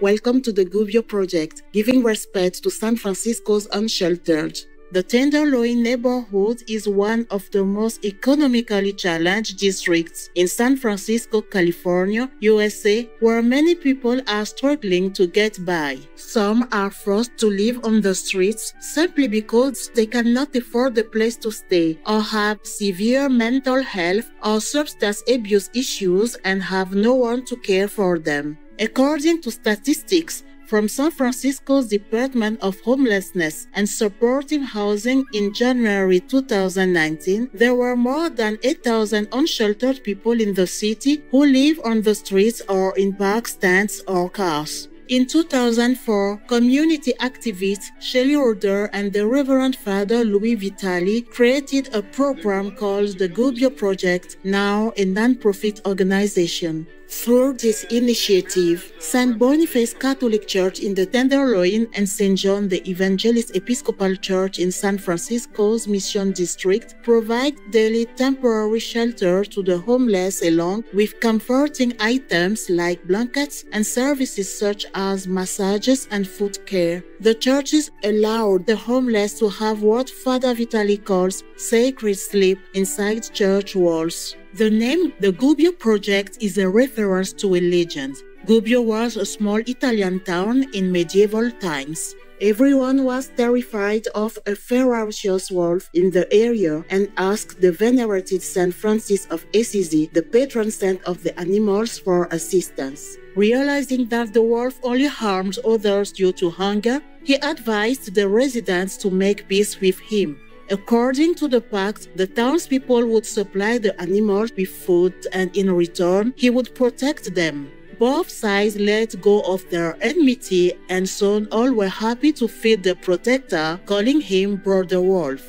Welcome to the Gubbio project, giving respite to San Francisco's Unsheltered. The Tenderloin neighborhood is one of the most economically challenged districts in San Francisco, California, USA, where many people are struggling to get by. Some are forced to live on the streets simply because they cannot afford a place to stay, or have severe mental health or substance abuse issues and have no one to care for them. According to statistics from San Francisco's Department of Homelessness and Supportive Housing in January 2019, there were more than 8,000 unsheltered people in the city who live on the streets or in park stands or cars. In 2004, community activist Shelley Roeder and the Reverend Father Louis Vitale created a program called the Gubbio Project, now a non-profit organization. Through this initiative, St. Boniface Catholic Church in the Tenderloin and St. John the Evangelist Episcopal Church in San Francisco's Mission District provide daily temporary shelter to the homeless along with comforting items like blankets and services such as massages and food care. The churches allow the homeless to have what Father Vitale calls sacred sleep inside church walls. The name the Gubbio Project is a reference to a legend. Gubbio was a small Italian town in medieval times. Everyone was terrified of a ferocious wolf in the area and asked the venerated Saint Francis of Assisi, the patron saint of the animals, for assistance. Realizing that the wolf only harmed others due to hunger, he advised the residents to make peace with him. According to the pact, the townspeople would supply the animals with food and in return, he would protect them. Both sides let go of their enmity and soon all were happy to feed the protector, calling him Brother Wolf.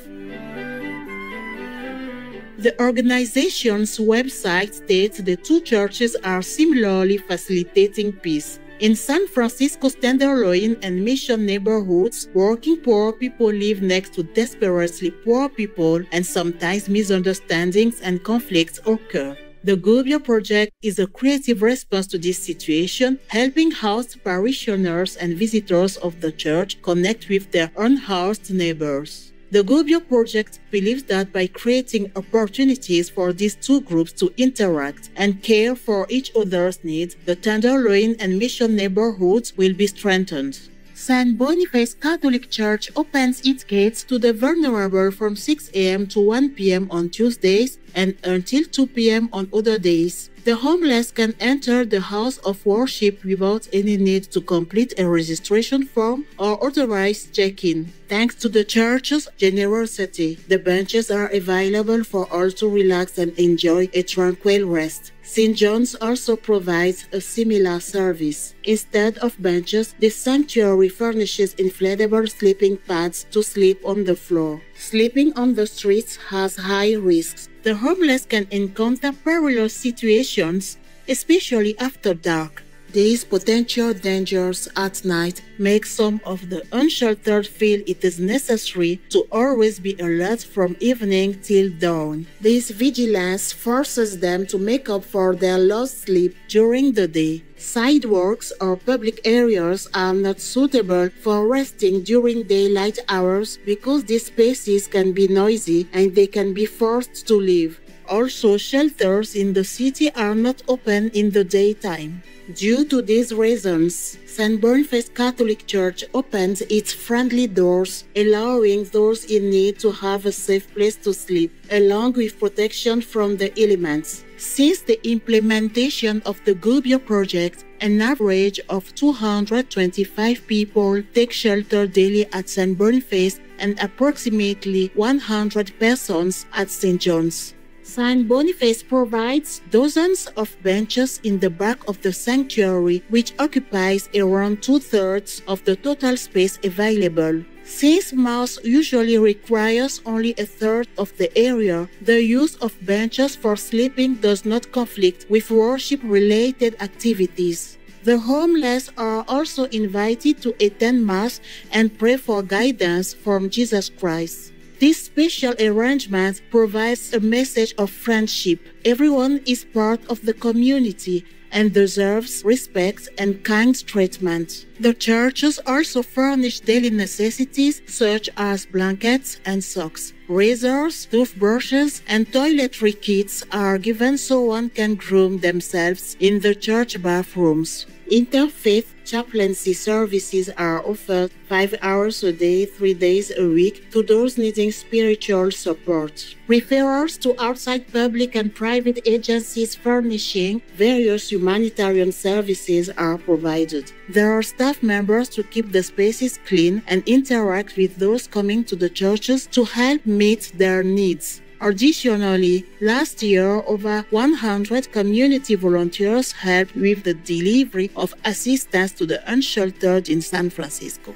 The organization's website states the two churches are similarly facilitating peace. In San Francisco's Tenderloin and Mission neighborhoods, working poor people live next to desperately poor people, and sometimes misunderstandings and conflicts occur. The Gubbio Project is a creative response to this situation, helping housed parishioners and visitors of the church connect with their unhoused neighbors. The Gubbio Project believes that by creating opportunities for these two groups to interact and care for each other's needs, the Tenderloin and Mission neighborhoods will be strengthened. St. Boniface Catholic Church opens its gates to the vulnerable from 6 a.m. to 1 p.m. on Tuesdays and until 2 p.m. on other days. The homeless can enter the house of worship without any need to complete a registration form or authorized check-in. Thanks to the church's generosity, the benches are available for all to relax and enjoy a tranquil rest. St. John's also provides a similar service. Instead of benches, the sanctuary furnishes inflatable sleeping pads to sleep on the floor. Sleeping on the streets has high risks. The homeless can encounter perilous situations, especially after dark. These potential dangers at night make some of the unsheltered feel it is necessary to always be alert from evening till dawn. This vigilance forces them to make up for their lost sleep during the day. Sidewalks or public areas are not suitable for resting during daylight hours because these spaces can be noisy and they can be forced to leave. Also, shelters in the city are not open in the daytime. Due to these reasons, St. Boniface Catholic Church opens its friendly doors, allowing those in need to have a safe place to sleep, along with protection from the elements. Since the implementation of the Gubbio Project, an average of 225 people take shelter daily at St. Boniface and approximately 100 persons at St. John's. St. Boniface provides dozens of benches in the back of the sanctuary, which occupies around 2/3 of the total space available. Since Mass usually requires only 1/3 of the area, the use of benches for sleeping does not conflict with worship-related activities. The homeless are also invited to attend Mass and pray for guidance from Jesus Christ. This special arrangement provides a message of friendship. Everyone is part of the community and deserves respect and kind treatment. The churches also furnish daily necessities such as blankets and socks. Razors, toothbrushes, and toiletry kits are given so one can groom themselves in the church bathrooms. Interfaith chaplaincy services are offered 5 hours a day, 3 days a week to those needing spiritual support. Referrals to outside public and private agencies furnishing various humanitarian services are provided. There are staff members to keep the spaces clean and interact with those coming to the churches to help meet their needs. Additionally, last year, over 100 community volunteers helped with the delivery of assistance to the unsheltered in San Francisco.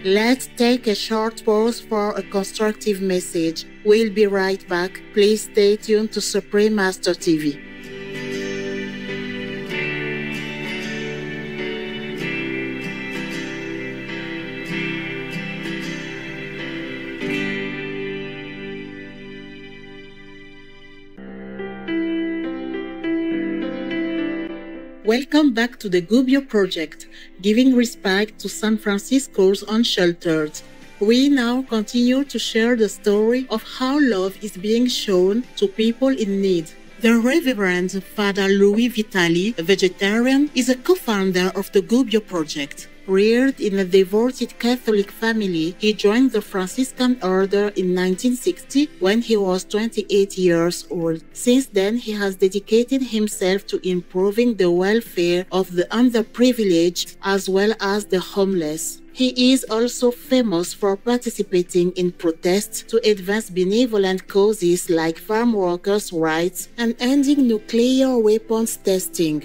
Let's take a short pause for a constructive message. We'll be right back. Please stay tuned to Supreme Master TV. Welcome back to the Gubbio project, giving respite to San Francisco's Unsheltered. We now continue to share the story of how love is being shown to people in need. The Reverend Father Louis Vitali, a vegetarian, is a co-founder of the Gubbio project. Reared in a devoted Catholic family, he joined the Franciscan order in 1960 when he was 28 years old. Since then, he has dedicated himself to improving the welfare of the underprivileged as well as the homeless. He is also famous for participating in protests to advance benevolent causes like farm workers' rights and ending nuclear weapons testing.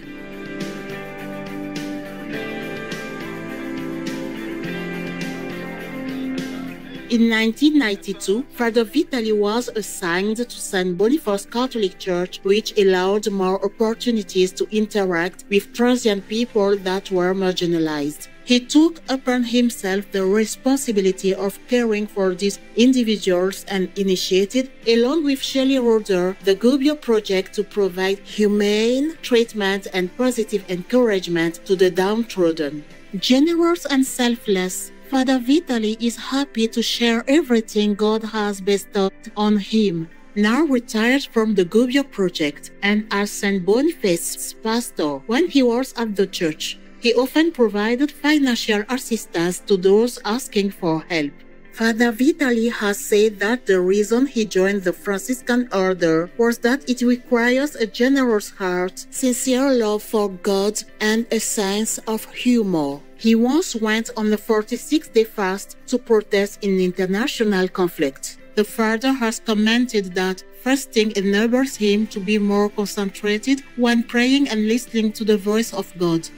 In 1992, Father Vitali was assigned to St. Boniface Catholic Church, which allowed more opportunities to interact with transient people that were marginalized. He took upon himself the responsibility of caring for these individuals and initiated, along with Shelley Roeder, the Gubbio project to provide humane treatment and positive encouragement to the downtrodden. Generous and selfless, Father Vitali is happy to share everything God has bestowed on him. Now retired from the Gubbio project and as St. Boniface's pastor when he was at the church, he often provided financial assistance to those asking for help. Father Vitali has said that the reason he joined the Franciscan order was that it requires a generous heart, sincere love for God, and a sense of humor. He once went on a 46-day fast to protest in international conflict. The father has commented that fasting enables him to be more concentrated when praying and listening to the voice of God.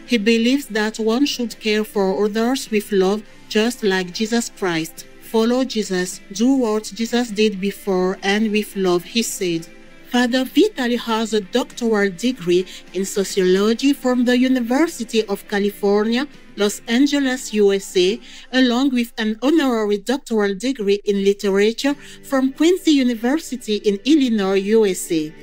He believes that one should care for others with love just like Jesus Christ. Follow Jesus, do what Jesus did before, and with love, he said. Father Vitali has a doctoral degree in sociology from the University of California, Los Angeles, USA, along with an honorary doctoral degree in literature from Quincy University in Illinois, USA.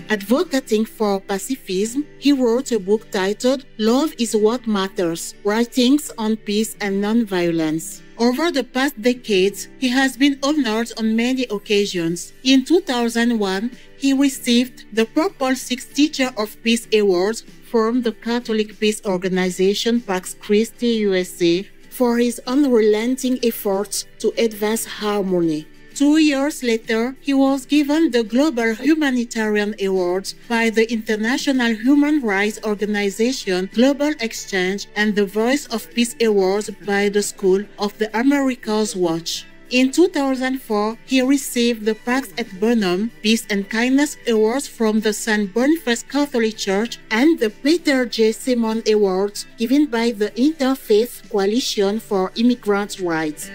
Advocating for pacifism, he wrote a book titled Love is What Matters, Writings on Peace and Nonviolence. Over the past decades, he has been honored on many occasions. In 2001, he received the Purple Six Teacher of Peace Award from the Catholic Peace Organization Pax Christi USA for his unrelenting efforts to advance harmony. 2 years later, he was given the Global Humanitarian Award by the International Human Rights Organization Global Exchange and the Voice of Peace Awards by the School of the Americas Watch. In 2004, he received the Pax et Bonum Peace and Kindness Awards from the St. Boniface Catholic Church and the Peter J. Simon Awards given by the Interfaith Coalition for Immigrant Rights.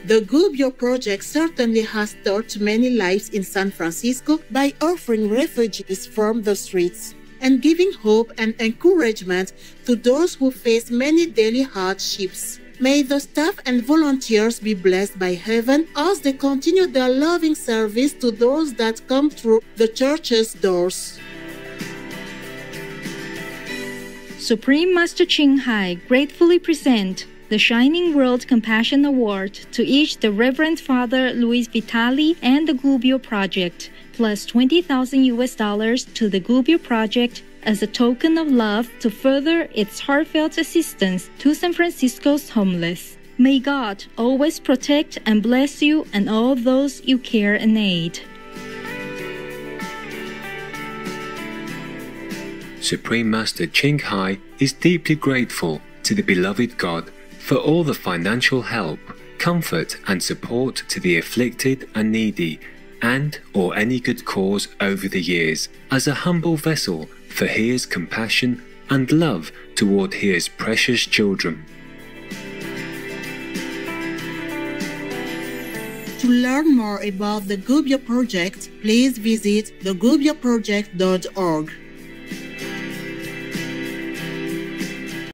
The Gubbio project certainly has touched many lives in San Francisco by offering refugees from the streets. and giving hope and encouragement to those who face many daily hardships. May the staff and volunteers be blessed by heaven as they continue their loving service to those that come through the church's doors. Supreme Master Ching gratefully present the Shining World Compassion Award to each the Reverend Father Luis Vitali and the Gubbio Project, plus $20,000 to the Gubbio Project as a token of love to further its heartfelt assistance to San Francisco's homeless. May God always protect and bless you and all those you care and aid. Supreme Master Ching is deeply grateful to the beloved God for all the financial help, comfort and support to the afflicted and needy, and/or any good cause over the years, as a humble vessel for His compassion and love toward His precious children. To learn more about the Gubbio Project, please visit thegubbioproject.org.